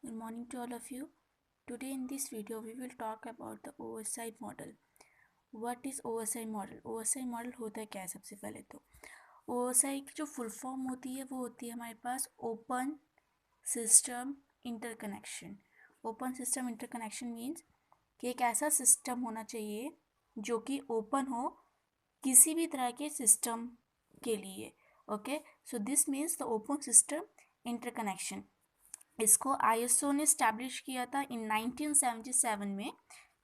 Good morning to all of you. Today in this video we will talk about the OSI model. What is OSI model? OSI model होता है क्या है? सबसे पहले तो OSI की जो फुल फॉर्म होती है वो होती है हमारे पास open system interconnection. Open system interconnection means कि एक ऐसा सिस्टम होना चाहिए जो कि ओपन हो किसी भी तरह के सिस्टम के लिए. Okay, so this means the open system interconnection. इसको आईएसओ ने स्टैब्लिश किया था इन 1977 में.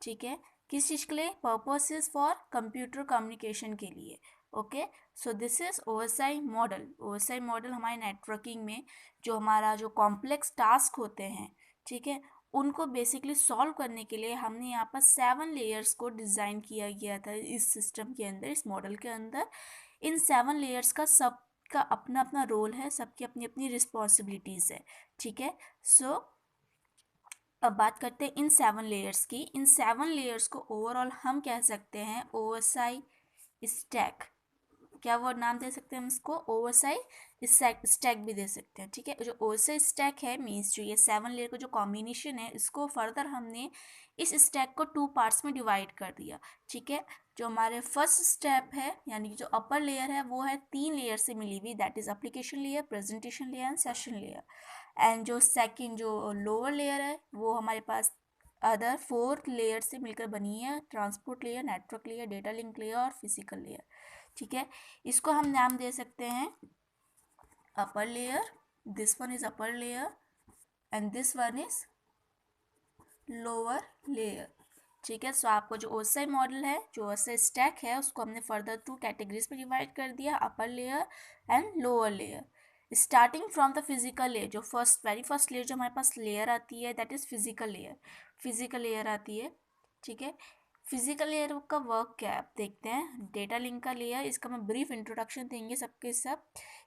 ठीक है, किस चीज़ के लिए? पर्पसेस फॉर कंप्यूटर कम्युनिकेशन के लिए. Okay, so this is OSI model. OSI model हमारे नेटवर्किंग में जो हमारा जो कॉम्प्लेक्स टास्क होते हैं, ठीक है, उनको बेसिकली सॉल्व करने के लिए हमने यहाँ पर 7 लेयर्स को डिज़ाइन किया गया था इस सिस्टम के अंदर, इस मॉडल के अंदर. इन 7 लेयर्स का सबका अपना अपना रोल है, सबकी अपनी अपनी रिस्पॉन्सिबिलिटीज़ है. ठीक है, सो अब बात करते हैं इन 7 लेयर्स की. इन 7 लेयर्स को ओवरऑल हम कह सकते हैं ओएसआई स्टैक. क्या वर्ड नाम दे सकते हैं हम इसको? ओएसआई स्टैक भी दे सकते हैं. ठीक है, जो ओएसआई स्टैक है मीन्स जो ये 7 लेयर का जो कॉम्बिनेशन है, इसको फर्दर हमने इस स्टैक को 2 पार्ट्स में डिवाइड कर दिया. ठीक है, जो हमारे फर्स्ट स्टेप है यानी कि जो अपर लेयर है वो है 3 लेयर से मिली हुई, that is application layer, presentation layer and session layer. And जो सेकंड जो लोअर लेयर है वो हमारे पास अदर 4 लेयर से मिलकर बनी है, transport layer, network layer, data link layer और फिजिकल लेयर. ठीक है, इसको हम नाम दे सकते हैं upper layer. This one is upper layer and this one is lower layer. ठीक है, सो आपको जो ओएसआई मॉडल है, जो ओएसआई स्टैक है, उसको हमने फर्दर 2 कैटेगरीज में डिवाइड कर दिया, upper layer and lower layer. Starting from the physical layer, जो वेरी फर्स्ट लेयर जो हमारे पास लेयर आती है that is physical layer. Physical layer आती है. ठीक है, फिजिकल लेयर का वर्क क्या है आप देखते हैं. डेटा लिंक का लेयर, इसका मैं ब्रीफ इंट्रोडक्शन देंगे सबके सब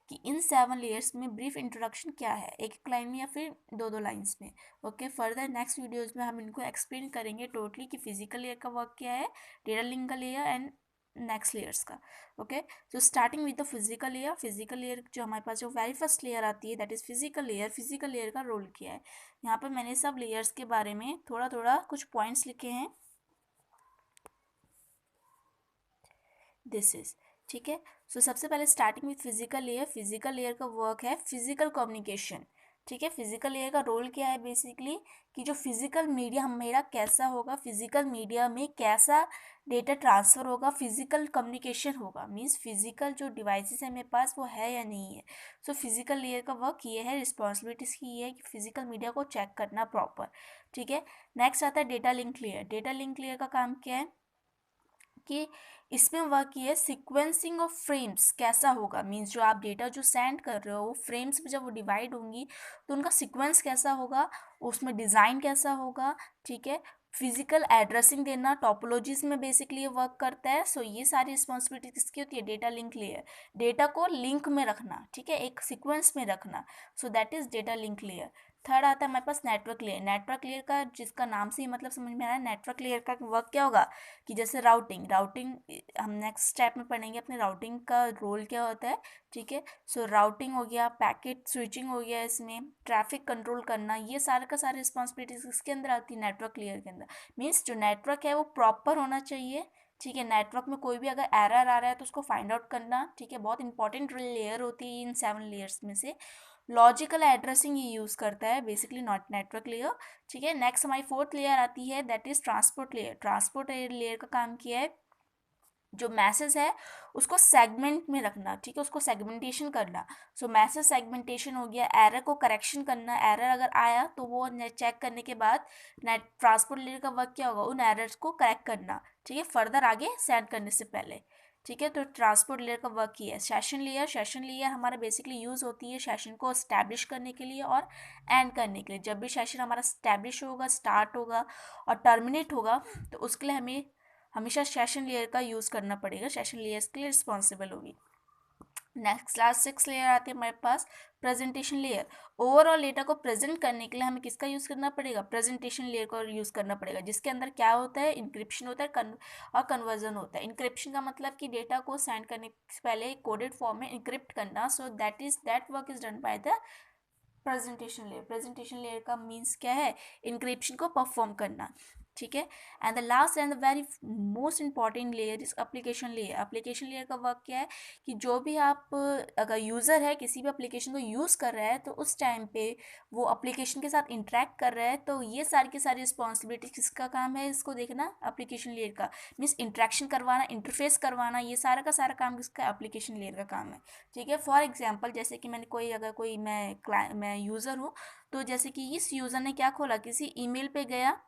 कि इन 7 लेयर्स में ब्रीफ इंट्रोडक्शन क्या है, एक लाइन में या फिर 2 लाइन्स में. ओके, फर्दर नेक्स्ट वीडियोज में हम इनको एक्सप्लेन करेंगे टोटली कि फिजिकल लेयर का वर्क क्या है, डेटा लिंक का लेयर एंड नेक्स्ट लेयर्स का. ओके, तो starting with the physical layer. Physical layer जो हमारे पास जो वेरी फर्स्ट लेयर आती है that is physical layer. Physical layer का रोल क्या है, यहाँ पर मैंने सब लेयर्स के बारे में थोड़ा थोड़ा कुछ पॉइंट्स लिखे हैं. दिस इज ठीक है, सो सबसे पहले starting with physical layer. Physical layer का वर्क है फिजिकल कम्युनिकेशन. ठीक है, फिजिकल लेयर का रोल क्या है बेसिकली कि जो फिजिकल मीडिया मेरा कैसा होगा, फिजिकल मीडिया में कैसा डेटा ट्रांसफ़र होगा, फिजिकल कम्युनिकेशन होगा. मीन्स फिजिकल जो डिवाइसेस है मेरे पास वो है या नहीं है. सो फिजिकल लेयर का वर्क ये है, रिस्पॉन्सिबिलिटीज़ की ये है कि फिजिकल मीडिया को चेक करना प्रॉपर. ठीक है, नेक्स्ट आता है data link layer. Data link layer का काम क्या है कि इसमें वर्क ये है सीक्वेंसिंग ऑफ फ्रेम्स कैसा होगा. मीन्स जो आप डेटा जो सेंड कर रहे हो वो फ्रेम्स में जब वो डिवाइड होंगी तो उनका सीक्वेंस कैसा होगा, उसमें डिज़ाइन कैसा होगा. ठीक है, फिजिकल एड्रेसिंग देना टोपोलॉजीज में बेसिकली ये वर्क करता है. सो ये सारी रिस्पॉन्सिबिलिटी किसकी होती है? Data link layer. डेटा को लिंक में रखना, ठीक है, एक सीक्वेंस में रखना. So that is data link layer. Third आता है हमारे पास नेटवर्क लेयर. नेटवर्क लेयर का जिसका नाम से ही मतलब समझ में आ रहा है, नेटवर्क लेयर का वर्क क्या होगा कि जैसे राउटिंग हम नेक्स्ट स्टेप में पढ़ेंगे अपने राउटिंग का रोल क्या होता है. ठीक है, सो राउटिंग हो गया, पैकेट स्विचिंग हो गया, इसमें ट्रैफिक कंट्रोल करना, ये सारे का सारे रिस्पॉन्सिबिलिटीज इसके अंदर आती है नेटवर्क लेयर के अंदर. मीन्स जो नेटवर्क है वो प्रॉपर होना चाहिए. ठीक है, नेटवर्क में कोई भी अगर एरर आ रहा है तो उसको फाइंड आउट करना. ठीक है, बहुत इंपॉर्टेंट लेयर होती है इन 7 लेयर्स में से. लॉजिकल एड्रेसिंग ये यूज़ करता है बेसिकली नॉट नेटवर्क लेयर. ठीक है, नेक्स्ट हमारी 4th लेयर आती है that is transport layer. Transport layer का काम किया है जो मैसेज है उसको सेगमेंट में रखना. ठीक है, उसको सेगमेंटेशन करना. सो मैसेज सेगमेंटेशन हो गया, एरर को करेक्शन करना. एरर अगर आया तो वो चेक करने के बाद नेट ट्रांसपोर्ट लेयर का वर्क क्या होगा, उन एरर्स को करेक्ट करना. ठीक है, फर्दर आगे सेंड करने से पहले. ठीक है, तो ट्रांसपोर्ट लेयर का वर्क किया है. Session layer. सेशन लेयर हमारा बेसिकली यूज़ होती है सेशन को स्टैब्लिश करने के लिए और एंड करने के लिए. जब भी सेशन हमारा स्टैब्लिश होगा, स्टार्ट होगा और टर्मिनेट होगा तो उसके लिए हमें हमेशा सेशन लेयर का यूज़ करना पड़ेगा. सेशन लेयर्स के लिए रिस्पॉन्सिबल होगी. नेक्स्ट लास्ट 6 लेयर आते हैं हमारे पास प्रेजेंटेशन लेयर. ओवरऑल डेटा को प्रेजेंट करने के लिए हमें किसका यूज़ करना पड़ेगा? प्रेजेंटेशन लेयर का यूज़ करना पड़ेगा, जिसके अंदर क्या होता है, इंक्रिप्शन होता है और कन्वर्जन होता है. इंक्रिप्शन का मतलब कि डेटा को सेंड करने से पहले कोडेड फॉर्म में इंक्रिप्ट करना. So that work is done by the presentation layer का मीन्स क्या है, इंक्रिप्शन को परफॉर्म करना, ठीक है। And the last and the very most important layer is application layer. Application layer का वर्क क्या है कि जो भी आप अगर यूज़र है किसी भी एप्लीकेशन को यूज़ कर रहा है तो उस टाइम पे वो एप्लीकेशन के साथ इंटरेक्ट कर रहा है, तो ये सारी की सारी रिस्पॉन्सिबिलिटी किसका काम है, इसको देखना एप्लीकेशन लेयर का। मीन्स इंटरेक्शन करवाना, इंटरफेस करवाना, ये सारा का सारा काम किसका, एप्लीकेशन लेयर का काम है, ठीक है। फॉर एग्जाम्पल जैसे कि मैंने कोई मैं यूज़र हूँ, तो जैसे कि इस यूज़र ने क्या खोला, किसी ईमेल पे गया,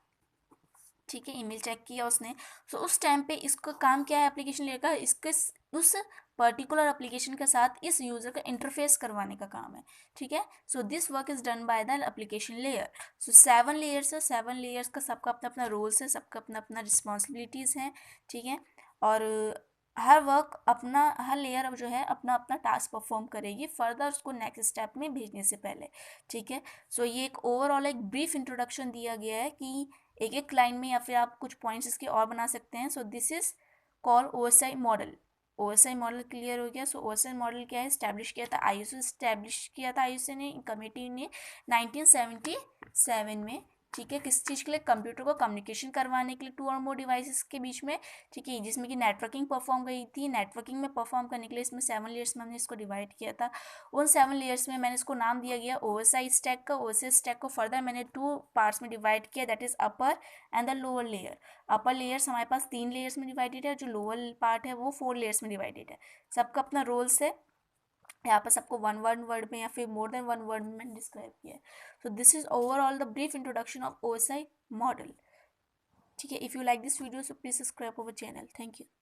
ठीक है, ईमेल चेक किया उसने, तो उस टाइम पे इसका काम क्या है एप्लीकेशन लेयर का, इसके उस पर्टिकुलर एप्लीकेशन के साथ इस यूज़र का इंटरफेस करवाने का काम है, ठीक है। So this work is done by the application layer. So 7 layers है, 7 लेयर्स का सबका अपना अपना रोल्स है, सबका अपना अपना रिस्पॉन्सिबिलिटीज़ हैं, ठीक है। और हर लेयर अब जो है अपना अपना टास्क परफॉर्म करेगी फर्दर उसको नेक्स्ट स्टेप में भेजने से पहले, ठीक है। सो ये एक ओवरऑल एक ब्रीफ इंट्रोडक्शन दिया गया है कि एक एक लाइन में, या फिर आप कुछ पॉइंट्स इसके और बना सकते हैं। So this is call OSI model. OSI model clear हो गया। सो ओएसआई मॉडल क्या है, इस्टेब्लिश किया था आईएसओ, इस्टेब्लिश किया था आईएसओ ने, कमेटी ने 1977 में, ठीक है। किस चीज़ के लिए, कंप्यूटर को कम्युनिकेशन करवाने के लिए टू और मोर डिवाइसेस के बीच में, ठीक है, जिसमें कि नेटवर्किंग परफॉर्म गई थी। नेटवर्किंग में परफॉर्म करने के लिए इसमें 7 लेयर्स में हमने इसको डिवाइड किया था। उन 7 लेयर्स में मैंने इसको नाम दिया गया ओएसआई स्टैक का। ओएसआई स्टैक को फर्दर मैंने 2 पार्ट्स में डिवाइड किया, that is upper and the lower layer. Upper layers हमारे पास 3 लेयर्स में डिवाइडेड है, जो लोअर पार्ट है वो 4 लेयर्स में डिवाइडेड है। सबका अपना रोल्स है। यहाँ पर सबको वन वन वर्ड में या फिर मोर देन वन वर्ड में डिस्क्राइब किया है। So this is overall the brief introduction of OSI model, ठीक है। If you like this video so please subscribe our channel. Thank you.